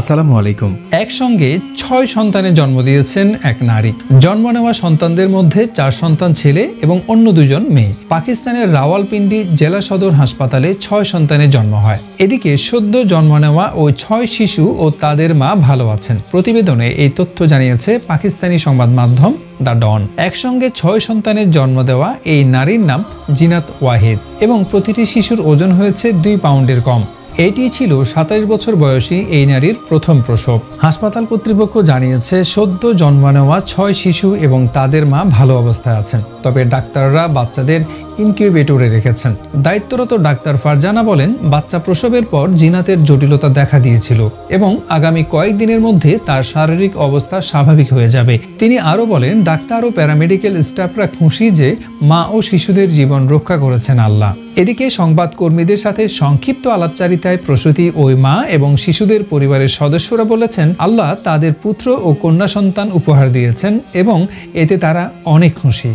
আসসালামু আলাইকুম। একসঙ্গে ৬ সন্তানের জন্ম দিয়েছেন এক নারী। জন্ম নেওয়া সন্তানদের মধ্যে ৪ সন্তান ছেলে এবং অন্য ২ জন মেয়ে। পাকিস্তানের রাওয়ালপিন্ডি জেলা সদর হাসপাতালে ৬ সন্তানের জন্ম হয়। এদিকে সদ্য জন্ম নেওয়া ওই ৬ শিশু ও তাদের মা ভালো আছেন। প্রতিবেদনে এই তথ্য জানিয়েছে পাকিস্তানি সংবাদ মাধ্যম দ্য ডন। একসঙ্গে ৬ সন্তানের জন্ম দেওয়া এই নারীর নাম জিনাত ওয়াহিদ এবং প্রতিটি শিশুর ওজন হয়েছে ২ পাউন্ডের কম। এটি ছিল ২৭ বছর বয়সী এই নারীর প্রথম প্রসব। হাসপাতাল কর্তৃপক্ষ জানিয়েছে সদ্য জন্ম নেওয়া ৬ শিশু এবং তাদের মা ভালো অবস্থায় আছেন। তবে ডাক্তাররা বাচ্চাদের ইনকিউবেটরে রেখেছেন। দায়িত্বরত ডাক্তার ফারজানা বলেন, বাচ্চা প্রসবের পর জিনাতের জটিলতা দেখা দিয়েছিল এবং আগামী কয়েকদিনের মধ্যে তার শারীরিক অবস্থা স্বাভাবিক হয়ে যাবে। তিনি আরও বলেন, ডাক্তার ও প্যারামেডিক্যাল স্টাফরা খুশি যে মা ও শিশুদের জীবন রক্ষা করেছেন আল্লাহ। এদিকে সংবাদকর্মীদের সাথে সংক্ষিপ্ত আলাপচারিতায় প্রসূতি ওই মা এবং শিশুদের পরিবারের সদস্যরা বলেছেন, আল্লাহ তাদের পুত্র ও কন্যা সন্তান উপহার দিয়েছেন এবং এতে তারা অনেক খুশি।